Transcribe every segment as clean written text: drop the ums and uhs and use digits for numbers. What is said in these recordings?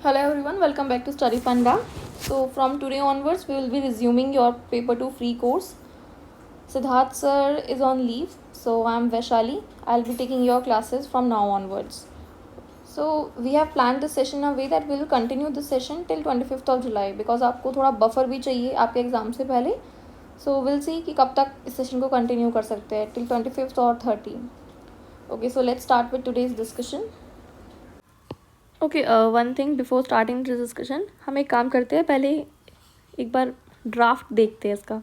Hello everyone, welcome back to Study Panda. So from today onwards, we will be resuming your paper 2 free course. Siddharth sir is on leave, so I am Vaishali. I'll be taking your classes from now onwards. So we have planned this session in a way that we will continue this session till 25th of July because आपको थोड़ा buffer भी चाहिए आपके exam से पहले. So we'll see कि कब तक इस सेशन को कंटिन्यू कर सकते हैं till 25th और 30. Okay, so let's start with today's discussion. Okay, one thing before starting this discussion, हम एक काम करते हैं, पहले एक बार ड्राफ्ट देखते हैं इसका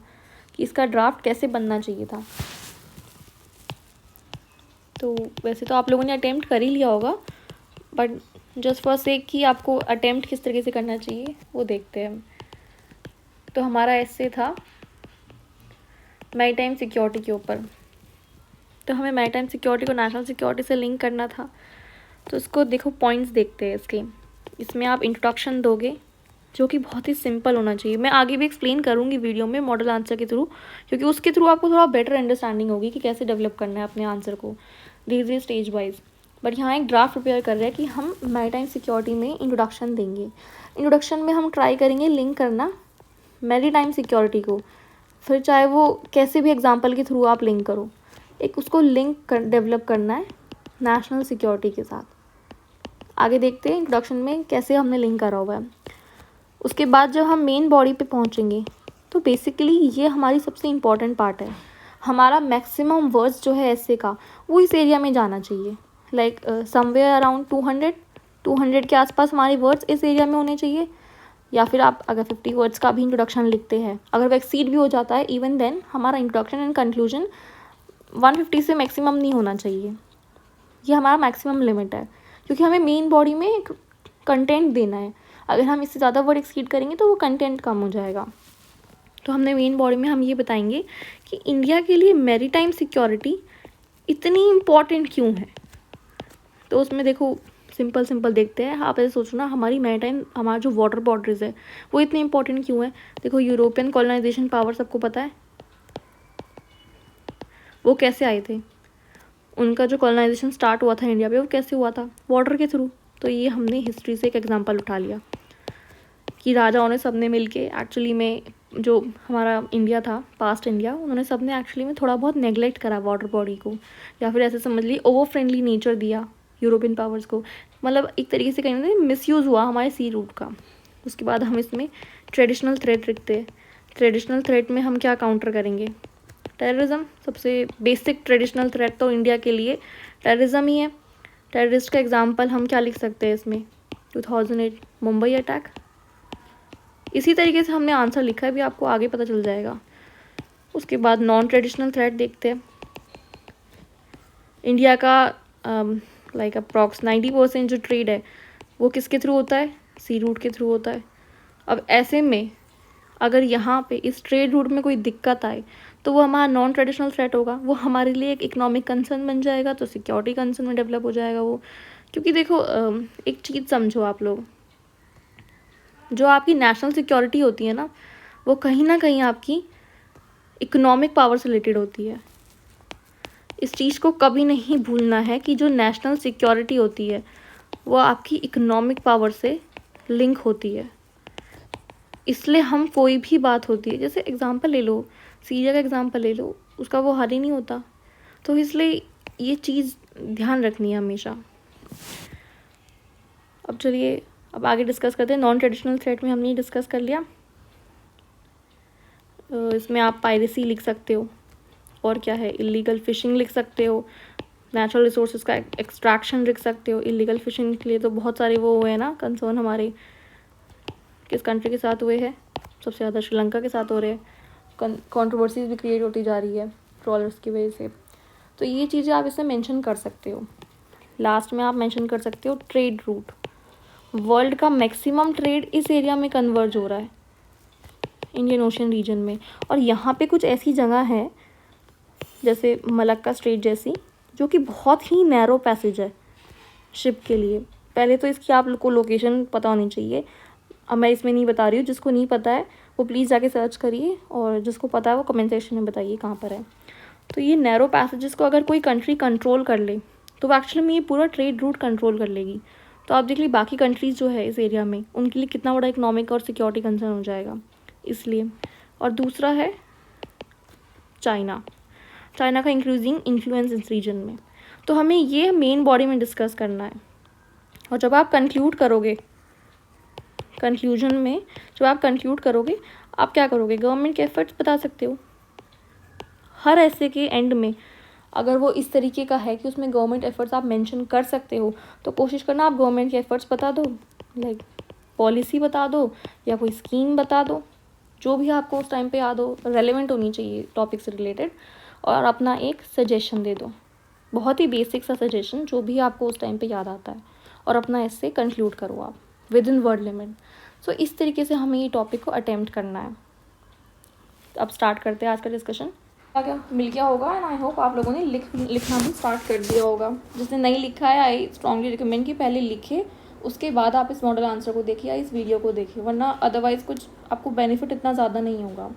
कि इसका ड्राफ्ट कैसे बनना चाहिए था. तो वैसे तो आप लोगों ने अटेम्प्ट कर ही लिया होगा, बट जस्ट फॉर सेक कि आपको अटेम्प्ट किस तरीके से करना चाहिए वो देखते हैं. तो हमारा ऐसे था मैरीटाइम सिक्योरिटी के ऊपर. तो हमें मैरीटाइम सिक्योरिटी को नेशनल सिक्योरिटी से लिंक करना था. तो इसको देखो, पॉइंट्स देखते हैं इसके. इसमें आप इंट्रोडक्शन दोगे जो कि बहुत ही सिंपल होना चाहिए. मैं आगे भी एक्सप्लेन करूँगी वीडियो में मॉडल आंसर के थ्रू, क्योंकि उसके थ्रू आपको थोड़ा बेटर अंडरस्टैंडिंग होगी कि कैसे डेवलप करना है अपने आंसर को धीरे स्टेज वाइज. बट यहाँ एक ड्राफ्ट प्रिपेयर कर रहे हैं कि हम मैरीटाइम सिक्योरिटी में इंट्रोडक्शन देंगे. इंट्रोडक्शन में हम ट्राई करेंगे लिंक करना मैरीटाइम सिक्योरिटी को, फिर चाहे वो कैसे भी एग्जाम्पल के थ्रू आप लिंक करो, एक उसको लिंक डेवलप करना है नेशनल सिक्योरिटी के साथ. आगे देखते हैं इंट्रोडक्शन में कैसे हमने लिंक करा हुआ है. उसके बाद जब हम मेन बॉडी पे पहुंचेंगे तो बेसिकली ये हमारी सबसे इम्पॉर्टेंट पार्ट है. हमारा मैक्सिमम वर्ड्स जो है ऐसे का वो इस एरिया में जाना चाहिए. लाइक समवेयर अराउंड 200 के आसपास हमारे वर्ड्स इस एरिया में होने चाहिए. या फिर आप अगर 50 वर्ड्स का भी इंट्रोडक्शन लिखते हैं, अगर वो एक्सीड भी हो जाता है इवन देन हमारा इंट्रोडक्शन एंड कंक्लूजन 150 से मैक्सिमम नहीं होना चाहिए. ये हमारा मैक्सिमम लिमिट है, क्योंकि हमें मेन बॉडी में एक कंटेंट देना है. अगर हम इससे ज़्यादा वर्ड एक्सीड करेंगे तो वो कंटेंट कम हो जाएगा. तो हमने मेन बॉडी में हम ये बताएंगे कि इंडिया के लिए मैरीटाइम सिक्योरिटी इतनी इम्पॉर्टेंट क्यों है. तो उसमें देखो सिंपल देखते हैं. आप ऐसे सोचो ना, हमारी मैरीटाइम, हमारा जो वाटर बॉर्डर्स है वो इतने इंपॉर्टेंट क्यों है. देखो, यूरोपियन कॉलोनाइजेशन पावर सबको पता है वो कैसे आए थे. उनका जो कॉलोनाइजेशन स्टार्ट हुआ था इंडिया पे वो कैसे हुआ था, वाटर के थ्रू. तो ये हमने हिस्ट्री से एक एग्जांपल उठा लिया कि राजाओं ने सबने मिलके एक्चुअली में जो हमारा इंडिया था, पास्ट इंडिया, उन्होंने सबने एक्चुअली में थोड़ा बहुत नेग्लेक्ट करा वाटर बॉडी को, या फिर ऐसे समझ ली ओवर फ्रेंडली नेचर दिया यूरोपियन पावर्स को. मतलब एक तरीके से कहीं ना मिसयूज़ हुआ हमारे सी रूट का. उसके बाद हम इसमें ट्रेडिशनल थ्रेट रखते हैं. ट्रेडिशनल थ्रेट में हम क्या काउंटर करेंगे, टेररिज्म. सबसे बेसिक ट्रेडिशनल थ्रेट तो इंडिया के लिए टेररिज्म ही है. टेररिस्ट का एग्जांपल हम क्या लिख सकते हैं इसमें, 2008 मुंबई अटैक. इसी तरीके से हमने आंसर लिखा है, भी आपको आगे पता चल जाएगा. उसके बाद नॉन ट्रेडिशनल थ्रेट देखते हैं. इंडिया का लाइक अप्रॉक्स 90% जो ट्रेड है वो किसके थ्रू होता है, सी रूट के थ्रू होता है. अब ऐसे में अगर यहाँ पे इस ट्रेड रूट में कोई दिक्कत आए तो वो हमारा नॉन ट्रेडिशनल थ्रेट होगा. वो हमारे लिए एक इकोनॉमिक कंसर्न बन जाएगा, तो सिक्योरिटी कंसर्न में डेवलप हो जाएगा वो. क्योंकि देखो, एक चीज़ समझो आप लोग, जो आपकी नेशनल सिक्योरिटी होती है ना, वो कहीं ना कहीं आपकी इकोनॉमिक पावर से रिलेटेड होती है. इस चीज़ को कभी नहीं भूलना है कि जो नेशनल सिक्योरिटी होती है वो आपकी इकोनॉमिक पावर से लिंक होती है. इसलिए हम कोई भी बात होती है, जैसे एग्जांपल ले लो, सीरिया का एग्जांपल ले लो, उसका वो हल ही नहीं होता. तो इसलिए ये चीज़ ध्यान रखनी है हमेशा. अब चलिए अब आगे डिस्कस करते हैं. नॉन ट्रेडिशनल थ्रेट में हमने डिस्कस कर लिया. इसमें आप पायरेसी लिख सकते हो, और क्या है, इलीगल फिशिंग लिख सकते हो, नेचुरल रिसोर्सेज का एक्सट्रैक्शन लिख सकते हो. इलीगल फिशिंग के लिए तो बहुत सारे वो हुए हैं ना कंसर्न हमारे. किस कंट्री के साथ हुए हैं, सबसे ज़्यादा श्रीलंका के साथ हो रहे हैं. कंट्रोवर्सीज भी क्रिएट होती जा रही है ट्रॉलर्स की वजह से. तो ये चीज़ें आप इसमें मेंशन कर सकते हो. लास्ट में आप मेंशन कर सकते हो ट्रेड रूट. वर्ल्ड का मैक्सिमम ट्रेड इस एरिया में कन्वर्ज हो रहा है, इंडियन ओशन रीजन में. और यहाँ पे कुछ ऐसी जगह है जैसे मलक्का स्ट्रेट जैसी, जो कि बहुत ही नैरो पैसेज है शिप के लिए. पहले तो इसकी आप लोग को लोकेशन पता होनी चाहिए. अब मैं इसमें नहीं बता रही हूँ, जिसको नहीं पता है वो प्लीज़ जाके सर्च करिए, और जिसको पता है वो कमेंट सेक्शन में बताइए कहाँ पर है. तो ये नैरो पैसेजेस को अगर कोई कंट्री कंट्रोल कर ले तो वो एक्चुअली में ये पूरा ट्रेड रूट कंट्रोल कर लेगी. तो आप देख लीजिए बाकी कंट्रीज़ जो है इस एरिया में, उनके लिए कितना बड़ा इकोनॉमिक और सिक्योरिटी कंसर्न हो जाएगा इसलिए। और दूसरा है चाइना का इंक्रीजिंग इन्फ्लुएंस इस रीजन में। तो हमें ये मेन बॉडी में डिस्कस करना है। और जब आप कंक्लूड करोगे, कंक्लूजन में जब आप कंक्लूड करोगे, आप क्या करोगे, गवर्नमेंट के एफर्ट्स बता सकते हो। हर ऐसे के एंड में अगर वो इस तरीके का है कि उसमें गवर्नमेंट एफर्ट्स आप मेंशन कर सकते हो, तो कोशिश करना आप गवर्नमेंट के एफर्ट्स बता दो, लाइक पॉलिसी बता दो या कोई स्कीम बता दो, जो भी आपको उस टाइम पे याद हो, रेलेवेंट होनी चाहिए टॉपिक से रिलेटेड, और अपना एक सजेशन दे दो, बहुत ही बेसिक सा सजेशन जो भी आपको उस टाइम पे याद आता है, और अपना इससे कंक्लूड करो आप विद इन वर्ड लिमिट। सो इस तरीके से हमें ये टॉपिक को अटेम्प्ट करना है। अब स्टार्ट करते हैं आज का डिस्कशन। क्या मिल गया होगा, एंड आई होप आप लोगों ने लिखना भी स्टार्ट कर दिया होगा। जिसने नहीं लिखा है, आई स्ट्रांगली रिकमेंड कि पहले लिखे, उसके बाद आप इस मॉडल आंसर को देखिए या इस वीडियो को देखिए, वरना अदरवाइज़ कुछ आपको बेनिफिट इतना ज़्यादा नहीं होगा।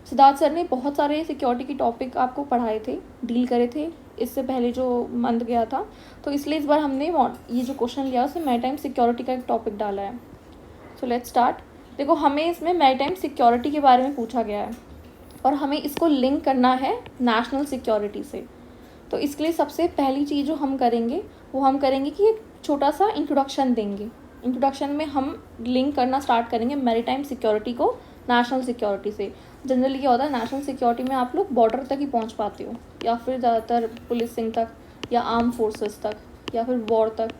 सिद्धार्थ सर ने बहुत सारे सिक्योरिटी के टॉपिक आपको पढ़ाए थे, डील करे थे इससे पहले जो मंथ गया था, तो इसलिए इस बार हमने ये जो क्वेश्चन लिया उसमें मैरीटाइम सिक्योरिटी का एक टॉपिक डाला है। So let's start. देखो, हमें इसमें मैरीटाइम सिक्योरिटी के बारे में पूछा गया है और हमें इसको लिंक करना है नेशनल सिक्योरिटी से। तो इसके लिए सबसे पहली चीज़ जो हम करेंगे वो हम करेंगे कि एक छोटा सा इंट्रोडक्शन देंगे। इंट्रोडक्शन में हम लिंक करना स्टार्ट करेंगे मैरीटाइम सिक्योरिटी को नेशनल सिक्योरिटी से। जनरली क्या होता है, नेशनल सिक्योरिटी में आप लोग बॉर्डर तक ही पहुंच पाते हो, या फिर ज़्यादातर पुलिसिंग तक, या आर्म फोर्सेस तक, या फिर वॉर तक।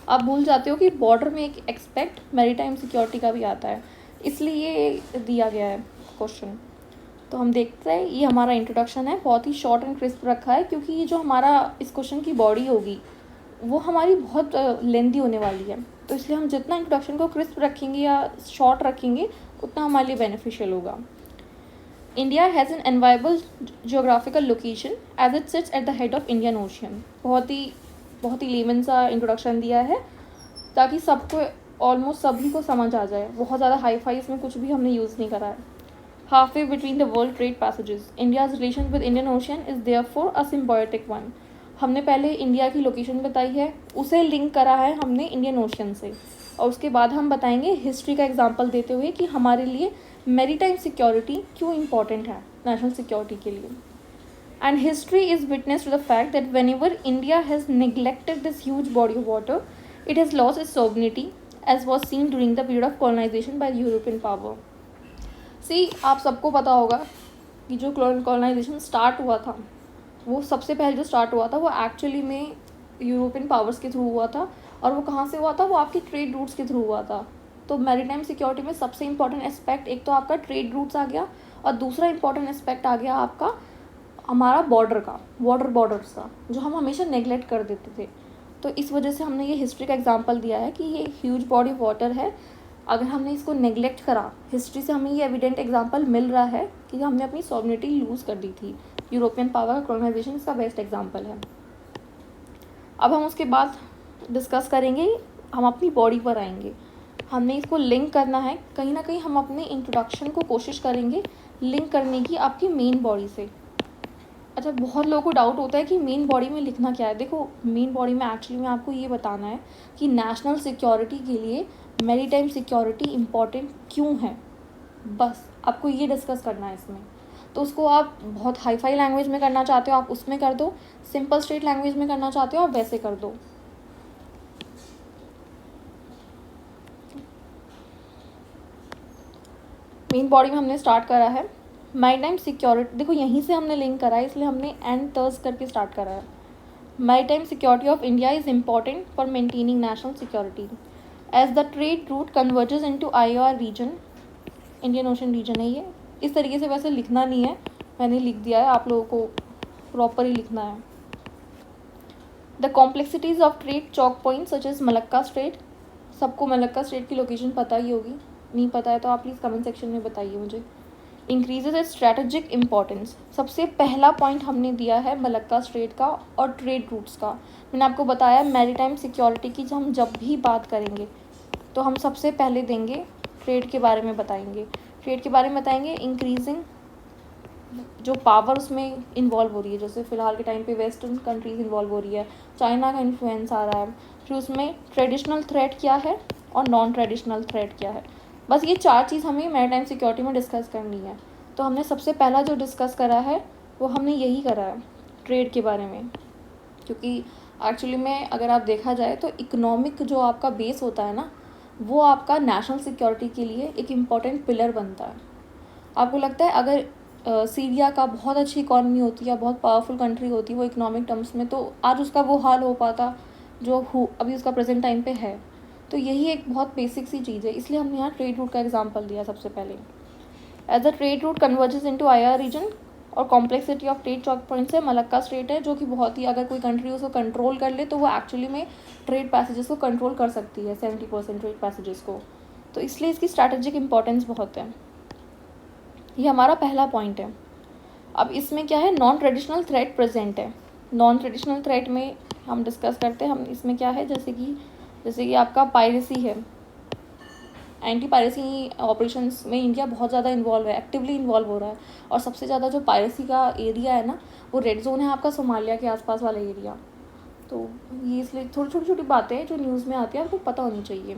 आप भूल जाते हो कि बॉर्डर में एक एक्सपेक्ट मैरीटाइम सिक्योरिटी का भी आता है, इसलिए ये दिया गया है क्वेश्चन। तो हम देखते हैं, ये हमारा इंट्रोडक्शन है, बहुत ही शॉर्ट एंड क्रिस्प रखा है, क्योंकि ये जो हमारा इस क्वेश्चन की बॉडी होगी वो हमारी बहुत लेंदी होने वाली है। तो इसलिए हम जितना इंट्रोडक्शन को क्रिस्प रखेंगे या शॉर्ट रखेंगे, उतना हमारे लिए बेनिफिशियल होगा। India has an enviable geographical location as it sits at the head of Indian ocean. बहुत ही लेमन सा इंट्रोडक्शन दिया है, ताकि सबको ऑलमोस्ट सभी को समझ आ जाए। बहुत ज़्यादा हाई फाई इसमें कुछ भी हमने यूज़ नहीं करा है। Halfway between the world trade passages, India's relation with Indian Ocean is therefore a symbiotic one. हमने पहले इंडिया की लोकेशन बताई है, उसे लिंक करा है हमने इंडियन ओशियन से, और उसके बाद हम बताएंगे हिस्ट्री का एग्जांपल देते हुए कि हमारे लिए मैरीटाइम सिक्योरिटी क्यों इम्पॉर्टेंट है नेशनल सिक्योरिटी के लिए। And history is witness to the fact that whenever India has neglected this huge body of water, it has lost its sovereignty, as was seen during the period of colonization by European power. आप सबको पता होगा कि जो colonisation start हुआ था, वो सबसे पहले जो स्टार्ट हुआ था वो एक्चुअली में यूरोपियन पावर्स के थ्रू हुआ था। और वो कहाँ से हुआ था, वो आपकी ट्रेड रूट्स के थ्रू हुआ था। तो मैरीटाइम सिक्योरिटी में सबसे इंपॉर्टेंट एस्पेक्ट एक तो आपका ट्रेड रूट्स आ गया, और दूसरा इंपॉर्टेंट एस्पेक्ट आ गया आपका हमारा बॉर्डर्स का, जो हम हमेशा नेगलेक्ट कर देते थे। तो इस वजह से हमने ये हिस्ट्री का एग्जाम्पल दिया है कि ये ह्यूज बॉडी ऑफ वाटर है, अगर हमने इसको नेगलेक्ट करा, हिस्ट्री से हमें ये एविडेंट एग्जांपल मिल रहा है कि हमने अपनी सॉवरेनिटी लूज़ कर दी थी। यूरोपियन पावर का कॉलोनाइजेशन इसका बेस्ट एग्जांपल है। अब हम उसके बाद डिस्कस करेंगे, हम अपनी बॉडी पर आएंगे। हमने इसको लिंक करना है, कहीं ना कहीं हम अपने इंट्रोडक्शन को कोशिश करेंगे लिंक करने की आपकी मेन बॉडी से। अच्छा, बहुत लोगों को डाउट होता है कि मेन बॉडी में लिखना क्या है। देखो, मेन बॉडी में एक्चुअली में आपको ये बताना है कि नेशनल सिक्योरिटी के लिए मैरीटाइम सिक्योरिटी इम्पॉर्टेंट क्यों है, बस आपको ये डिस्कस करना है इसमें। तो उसको आप बहुत हाई फाई लैंग्वेज में करना चाहते हो आप उसमें कर दो, सिंपल स्ट्रेट लैंग्वेज में करना चाहते हो आप वैसे कर दो। मेन बॉडी में हमने स्टार्ट करा है मैरीटाइम सिक्योरिटी। देखो, यहीं से हमने लिंक करा है, इसलिए हमने एंड तर्स करके स्टार्ट करा है। Maritime security of India is important for maintaining national security as the trade route converges into IOR region. Indian ocean region है ये। इस तरीके से वैसे लिखना नहीं है, मैंने लिख दिया है, आप लोगों को प्रॉपर ही लिखना है। The complexities of trade choke point such as Malacca strait. सबको मलक्का स्ट्रेट की लोकेशन पता ही होगी, नहीं पता है तो आप प्लीज़ कमेंट सेक्शन में बताइए मुझे। Increases is strategic importance. सबसे पहला पॉइंट हमने दिया है मलक्का स्ट्रेट का और ट्रेड रूट्स का। मैंने आपको बताया मैरीटाइम सिक्योरिटी की हम जब भी बात करेंगे तो हम सबसे पहले देंगे ट्रेड के बारे में बताएंगे। ट्रेड के बारे में बताएंगे, इंक्रीजिंग जो पावर उसमें इन्वॉल्व हो रही है, जैसे फ़िलहाल के टाइम पे वेस्टर्न कंट्रीज़ इन्वॉल्व हो रही है, चाइना का इन्फ्लुएंस आ रहा है, फिर उसमें ट्रेडिशनल थ्रेट क्या है और नॉन ट्रेडिशनल थ्रेट क्या है। बस ये 4 चीज़ हमें मैरीटाइम सिक्योरिटी में डिस्कस करनी है। तो हमने सबसे पहला जो डिस्कस करा है वो हमने यही करा है, ट्रेड के बारे में। क्योंकि एक्चुअली में अगर आप देखा जाए तो इकोनॉमिक जो आपका बेस होता है ना, वो आपका नेशनल सिक्योरिटी के लिए एक इम्पॉर्टेंट पिलर बनता है। आपको लगता है अगर सीरिया का बहुत अच्छी इकॉनमी होती है, बहुत पावरफुल कंट्री होती है वो इकोनॉमिक टर्म्स में, तो आज उसका वो हाल हो पाता जो अभी उसका प्रेजेंट टाइम पे है। तो यही एक बहुत बेसिक सी चीज़ है, इसलिए हमने यहाँ ट्रेड रूट का एग्जांपल दिया सबसे पहले। As a trade route converges into IR region और complexity of trade choke point से मलक्का स्ट्रेट है, जो कि बहुत ही, अगर कोई कंट्री उसको कंट्रोल कर ले तो वो एक्चुअली में ट्रेड पैसेजेस को कंट्रोल कर सकती है, 70% ट्रेड पैसेजेस को। तो इसलिए इसकी स्ट्रैटेजिक इंपॉर्टेंस बहुत है। ये हमारा पहला पॉइंट है। अब इसमें क्या है, नॉन ट्रेडिशनल थ्रेट प्रेजेंट है। नॉन ट्रेडिशनल थ्रेट में हम डिस्कस करते हैं, हम इसमें क्या है, जैसे कि आपका पायरेसी है। एंटी पायरेसी ऑपरेशंस में इंडिया बहुत ज़्यादा इन्वॉल्व है, एक्टिवली इन्वॉल्व हो रहा है। और सबसे ज़्यादा जो पायरेसी का एरिया है ना, वो रेड जोन है आपका सोमालिया के आसपास वाला एरिया। तो ये इसलिए थोड़ी छोटी छोटी बातें जो न्यूज़ में आती है आपको पता होनी चाहिए।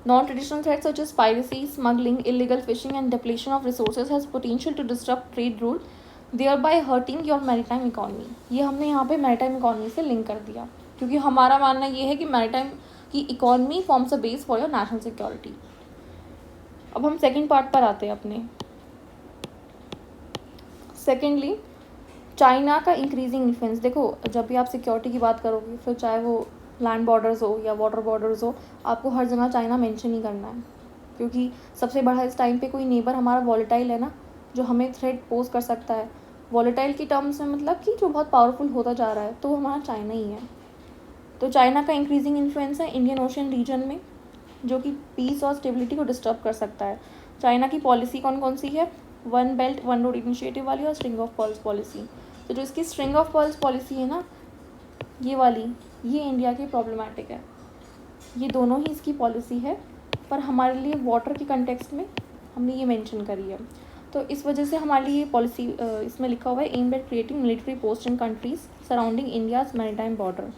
Non-traditional threats such as piracy, smuggling, illegal fishing and depletion of resources has potential to disrupt trade route, thereby hurting your maritime economy। ये हमने यहाँ पे maritime economy से लिंक कर दिया, क्योंकि हमारा मानना ये है कि maritime की economy forms a base for your national security. अब हम सेकेंड पार्ट पर आते हैं अपने। सेकेंडली, चाइना का इंक्रीजिंग इन्फ्लुएंस। देखो, जब भी आप सिक्योरिटी की बात करोगे, फिर चाहे वो लैंड बॉर्डर्स हो या वाटर बॉर्डर्स हो, आपको हर जगह चाइना मेंशन ही करना है, क्योंकि सबसे बड़ा इस टाइम पे कोई नेबर हमारा वॉलेटाइल है ना, जो हमें थ्रेट पोज कर सकता है। वॉलेटाइल की टर्म्स में मतलब कि जो बहुत पावरफुल होता जा रहा है, तो हमारा चाइना ही है। तो चाइना का इंक्रीजिंग इन्फ्लुएंस है इंडियन ओशन रीजन में, जो कि पीस और स्टेबिलिटी को डिस्टर्ब कर सकता है। चाइना की पॉलिसी कौन कौन सी है, 1 बेल्ट 1 रोड इनिशिएटिव वाली और स्ट्रिंग ऑफ पर्ल्स पॉलिसी। तो जो इसकी स्ट्रिंग ऑफ पर्ल्स पॉलिसी है ना, ये वाली, ये इंडिया की प्रॉब्लमेटिक है। ये दोनों ही इसकी पॉलिसी है, पर हमारे लिए वाटर के कंटेक्स्ट में हमने ये मेंशन करी है। तो इस वजह से हमारे लिए ये पॉलिसी इसमें लिखा हुआ है, aim at creating military post in countries surrounding India's maritime border.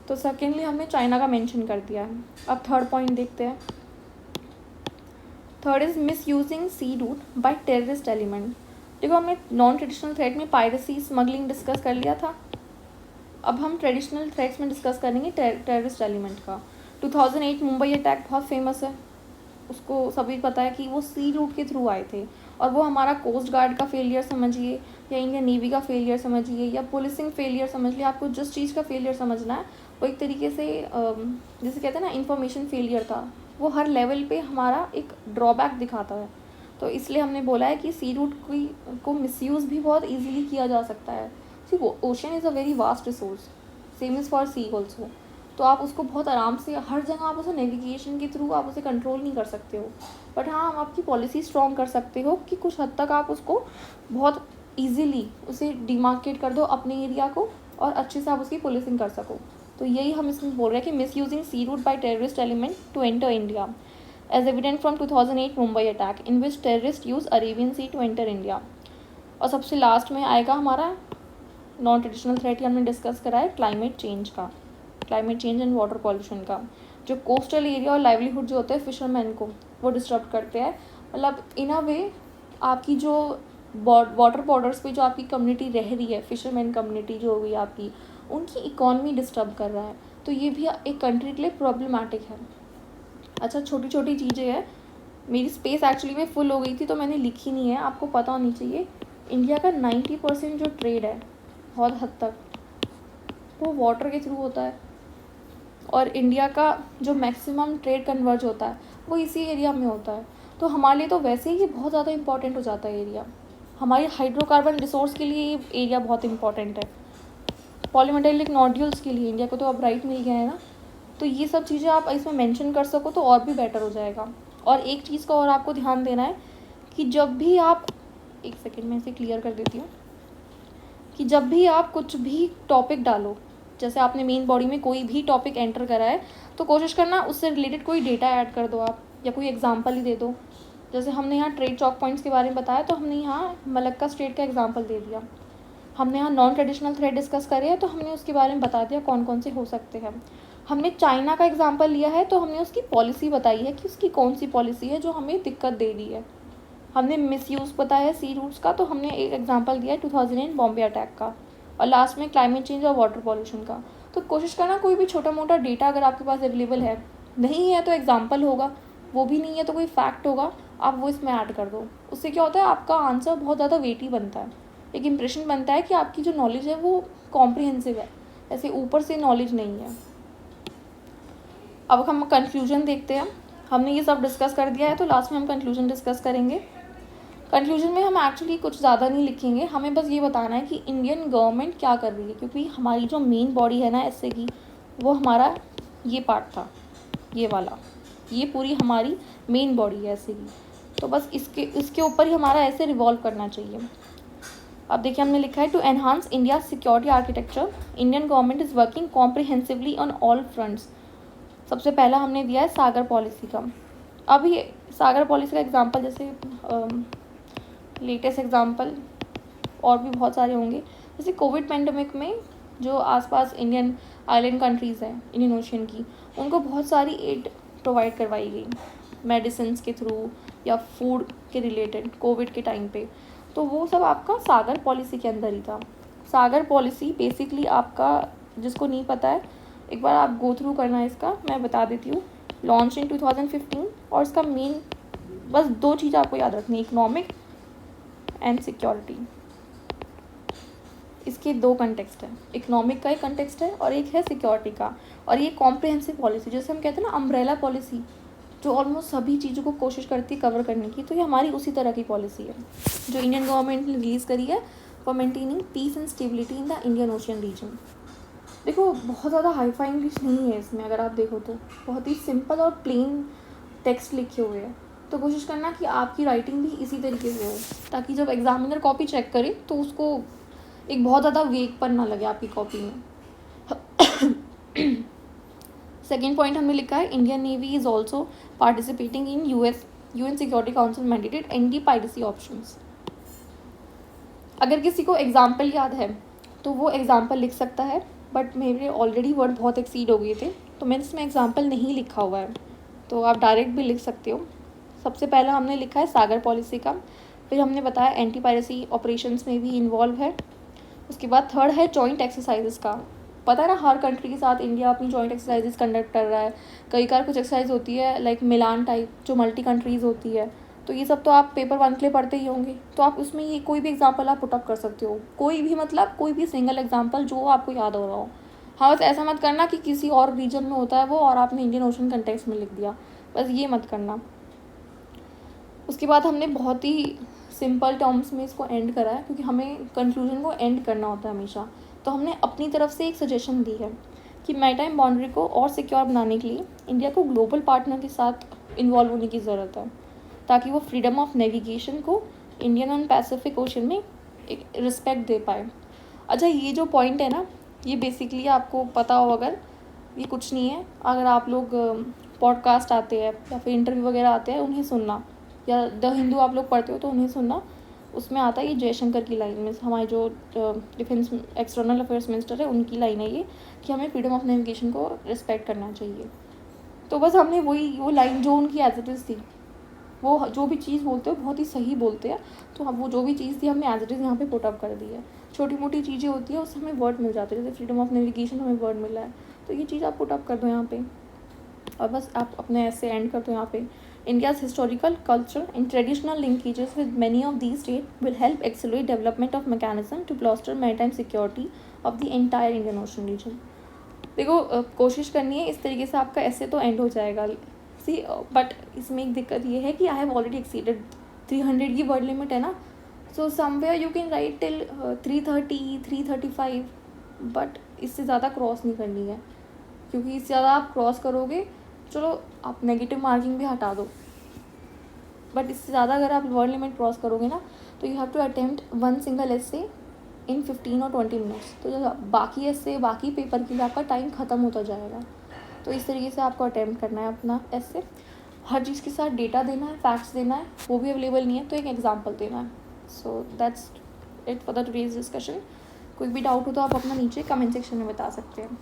तो सेकेंडली हमने चाइना का मेंशन कर दिया है। अब थर्ड पॉइंट देखते हैं। Third is misusing sea route by terrorist element. देखो, हमने नॉन ट्रेडिशनल थ्रेट में पायरेसी, स्मगलिंग डिस्कस कर लिया था। अब हम ट्रेडिशनल थ्रेट्स में डिस्कस करेंगे टेररिस्ट एलिमेंट का। 2008 मुंबई अटैक बहुत फेमस है, उसको सभी पता है कि वो सी रूट के थ्रू आए थे, और वो हमारा कोस्ट गार्ड का फेलियर समझिए या इंडियन नेवी का फेलियर समझिए या पुलिसिंग फेलियर समझ लिया, आपको जिस चीज़ का फेलियर समझना है, वो एक तरीके से जैसे कहते हैं ना, इंफॉर्मेशन फेलियर था। वो हर लेवल पे हमारा एक ड्रॉबैक दिखाता है। तो इसलिए हमने बोला है कि सी रूट को मिसयूज़ भी बहुत ईजिली किया जा सकता है। Sea ocean is a very vast resource, same is for sea also. तो आप उसको बहुत आराम से हर जगह, आप उसे नेविगेशन के थ्रू आप उसे कंट्रोल नहीं कर सकते हो, बट हाँ, आप आपकी पॉलिसी स्ट्रॉन्ग कर सकते हो कि कुछ हद तक आप उसको बहुत इजीली उसे डिमार्केट कर दो अपने एरिया को, और अच्छे से आप उसकी पुलिसिंग कर सको। तो यही हम इसमें बोल रहे हैं कि misusing sea route by terrorist element to enter India as evident from 2008 Mumbai attack in which terrorist use Arabian sea to enter India. और सबसे लास्ट में आएगा हमारा नॉन ट्रेडिशनल थ्रेट, हमने डिस्कस करा है क्लाइमेट चेंज का, climate change and water pollution का, जो कोस्टल एरिया और लाइवलीहुड जो होते हैं फिशरमैन को, वो डिस्टर्ब करते हैं। मतलब इन अ वे आपकी जो वाटर बॉर्डर्स पे जो आपकी कम्युनिटी रह रही है, फिशरमैन कम्युनिटी जो हो गई आपकी, उनकी इकॉनमी डिस्टर्ब कर रहा है। तो ये भी एक कंट्री के लिए प्रॉब्लमेटिक है। अच्छा, छोटी छोटी चीज़ें हैं, मेरी स्पेस एक्चुअली में फुल हो गई थी तो मैंने लिखी नहीं है, आपको पता होनी चाहिए। इंडिया का 90% जो ट्रेड है बहुत हद तक वो वाटर के थ्रू होता है, और इंडिया का जो मैक्सिमम ट्रेड कन्वर्ज होता है वो इसी एरिया में होता है। तो हमारे लिए तो वैसे ही ये बहुत ज़्यादा इंपॉर्टेंट हो जाता है एरिया। हमारी हाइड्रोकार्बन रिसोर्स के लिए ये एरिया बहुत इंपॉर्टेंट है, पॉलीमेटेलिक नोड्यूल्स के लिए इंडिया को तो अब राइट मिल गया है ना। तो ये सब चीज़ें आप इसमें मेंशन कर सको तो और भी बेटर हो जाएगा। और एक चीज़ का और आपको ध्यान देना है कि जब भी आप, एक सेकेंड में इसे क्लियर कर देती हूँ, कि जब भी आप कुछ भी टॉपिक डालो, जैसे आपने मेन बॉडी में कोई भी टॉपिक एंटर करा है, तो कोशिश करना उससे रिलेटेड कोई डेटा ऐड कर दो आप, या कोई एग्जांपल ही दे दो। जैसे हमने यहाँ ट्रेड चॉक पॉइंट्स के बारे में बताया, तो हमने यहाँ मलक्का स्ट्रेट का एग्जांपल दे दिया। हमने यहाँ नॉन ट्रेडिशनल थ्रेड डिस्कस करे हैं, तो हमने उसके बारे में बता दिया कौन कौन से हो सकते हैं। हमने चाइना का एग्जांपल लिया है तो हमने उसकी पॉलिसी बताई है कि उसकी कौन सी पॉलिसी है जो हमें दिक्कत दे रही है। हमने मिसयूज़ बताया है सी रूट्स का, तो हमने एक एग्जांपल दिया है 2008 बॉम्बे अटैक का, और लास्ट में क्लाइमेट चेंज और वाटर पॉल्यूशन का। तो कोशिश करना कोई भी छोटा मोटा डेटा अगर आपके पास अवेलेबल है, नहीं है तो एग्जाम्पल होगा, वो भी नहीं है तो कोई फैक्ट होगा, आप वो इसमें ऐड कर दो। उससे क्या होता है, आपका आंसर बहुत ज़्यादा वेटी बनता है, एक इंप्रेशन बनता है कि आपकी जो नॉलेज है वो कॉम्प्रिहेंसिव है, ऐसे ऊपर से नॉलेज नहीं है। अब हम कंक्लूजन देखते हैं। हमने ये सब डिस्कस कर दिया है तो लास्ट में हम कंक्लूजन डिस्कस करेंगे। कंक्लूजन में हम एक्चुअली कुछ ज़्यादा नहीं लिखेंगे, हमें बस ये बताना है कि इंडियन गवर्नमेंट क्या कर रही है, क्योंकि हमारी जो मेन बॉडी है ना ऐसे की, वो हमारा ये पार्ट था, ये वाला, ये पूरी हमारी मेन बॉडी है ऐसे की। तो बस इसके ऊपर ही हमारा ऐसे रिवॉल्व करना चाहिए। अब देखिए हमने लिखा है to enhance India security architecture Indian government is working comprehensively on all fronts. सबसे पहला हमने दिया है सागर पॉलिसी का। अब ये सागर पॉलिसी का एग्जांपल, जैसे लेटेस्ट एग्जांपल और भी बहुत सारे होंगे, जैसे कोविड पेंडेमिक में जो आसपास इंडियन आइलैंड कंट्रीज़ हैं इंडियन ओशियन की, उनको बहुत सारी एड प्रोवाइड करवाई गई मेडिसिन के थ्रू या फूड के रिलेटेड कोविड के टाइम पे। तो वो सब आपका सागर पॉलिसी के अंदर ही था। सागर पॉलिसी बेसिकली आपका, जिसको नहीं पता है एक बार आप गो थ्रू करना है इसका, मैं बता देती हूँ। लॉन्च इन 2015, और इसका मेन बस 2 चीज़ आपको याद रखनी, इकोनॉमिक एंड सिक्योरिटी। इसके 2 कंटेक्स्ट है, इकोनॉमिक का एक कंटेक्स्ट है और एक है सिक्योरिटी का। और ये कॉम्प्रिहेंसिव पॉलिसी, जैसे हम कहते हैं ना अम्ब्रेला पॉलिसी, जो ऑलमोस्ट सभी चीज़ों को कोशिश करती है कवर करने की, तो ये हमारी उसी तरह की पॉलिसी है जो इंडियन गवर्नमेंट ने रिलीज़ करी है for maintaining peace and stability in the Indian Ocean region. देखो बहुत ज़्यादा हाईफाई इंग्लिश नहीं है इसमें, अगर आप देखो तो बहुत ही सिंपल और प्लेन टेक्स्ट लिखे हुए हैं। तो कोशिश करना कि आपकी राइटिंग भी इसी तरीके से हो, ताकि जब एग्जामिनर कॉपी चेक करे तो उसको एक बहुत ज़्यादा वेगपन ना लगे आपकी कॉपी में। सेकेंड पॉइंट हमने लिखा है Indian navy is also participating in UN security council mandated anti piracy options. अगर किसी को एग्जाम्पल याद है तो वो एग्जाम्पल लिख सकता है, बट मेरे ऑलरेडी वर्ड बहुत एक्सीड हो गए थे तो मैंने इसमें एग्जाम्पल नहीं लिखा हुआ है, तो आप डायरेक्ट भी लिख सकते हो। सबसे पहला हमने लिखा है सागर पॉलिसी का, फिर हमने बताया एंटी पायरेसी ऑपरेशंस में भी इन्वॉल्व है। उसके बाद थर्ड है जॉइंट एक्सरसाइजेस का। पता है ना, हर कंट्री के साथ इंडिया अपनी जॉइंट एक्सरसाइजेस कंडक्ट कर रहा है। कई बार कुछ एक्सरसाइज होती है लाइक मिलान टाइप, जो मल्टी कंट्रीज़ होती है, तो ये सब तो आप पेपर 1 के लिए पढ़ते ही होंगे। तो आप उसमें ये कोई भी एग्जांपल आप पुटअप कर सकते हो, कोई भी, मतलब कोई भी सिंगल एग्जांपल जो आपको याद हो रहा हो। हाँ, बस ऐसा मत करना कि किसी और रीजन में होता है वो और आपने इंडियन ओशन कंटेक्स्ट में लिख दिया, बस ये मत करना। उसके बाद हमने बहुत ही सिंपल टर्म्स में इसको एंड करा है, क्योंकि हमें कंक्लूजन को एंड करना होता है हमेशा। तो हमने अपनी तरफ से एक सजेशन दी है कि मैरीटाइम बाउंड्री को और सिक्योर बनाने के लिए इंडिया को ग्लोबल पार्टनर के साथ इन्वॉल्व होने की ज़रूरत है, ताकि वो फ्रीडम ऑफ नेविगेशन को इंडियन एंड पैसिफिक ओशन में एक रिस्पेक्ट दे पाए। अच्छा, ये जो पॉइंट है ना, ये बेसिकली आपको पता हो, अगर ये कुछ नहीं है, अगर आप लोग पॉडकास्ट आते हैं या फिर इंटरव्यू वगैरह आते हैं उन्हें सुनना, या द हिंदू आप लोग पढ़ते हो तो उन्हें सुनना। उसमें आता है ये जयशंकर की लाइन में, हमारे जो डिफेंस एक्सटर्नल अफेयर्स मिनिस्टर है उनकी लाइन है ये, कि हमें फ्रीडम ऑफ नेविगेशन को रिस्पेक्ट करना चाहिए। तो बस हमने वो लाइन जो उनकी एज इट इज़ थी, वो जो भी चीज़ बोलते हो बहुत ही सही बोलते हैं, तो हम वो जो भी चीज़ थी हमने एज इट इज़ यहाँ पे पुट अप कर दी है। छोटी मोटी चीज़ें होती है उससे हमें वर्ड मिल जाते हैं, जैसे फ्रीडम ऑफ नेविगेशन हमें वर्ड मिला है, तो ये चीज़ आप पुट अप कर दो यहाँ पे, और बस आप अपने ऐसे एंड कर दो यहाँ पे। India's historical, cultural, and traditional linkages with many of these states will help accelerate development of mechanism to bolster maritime security of the entire Indian Ocean region. देखो कोशिश करनी है इस तरीके से, आपका ऐसे तो एंड हो जाएगा सी, बट इसमें एक दिक्कत ये है कि आई हैव ऑलरेडी एक्सीडेड 300 की वर्ड लिमिट है ना, so somewhere you can write till 330 335, but इससे ज़्यादा क्रॉस नहीं करनी है, क्योंकि इससे ज़्यादा आप क्रॉस करोगे, चलो आप नेगेटिव मार्किंग भी हटा दो, बट इससे ज़्यादा अगर आप वर्ड लिमिट क्रॉस करोगे ना, तो you have to attempt 1 single essay in 15 और 20 मिनट्स। तो जो बाकी एसे, बाकी पेपर के लिए आपका टाइम ख़त्म होता जाएगा। तो इस तरीके से आपको अटेम्प्ट करना है अपना एसे, हर चीज़ के साथ डेटा देना है, फैक्ट्स देना है, वो भी अवेलेबल नहीं है तो एक एग्जाम्पल देना है। So that's it for the today's discussion. कोई भी डाउट हो तो आप अपना नीचे कमेंट सेक्शन में बता सकते हैं।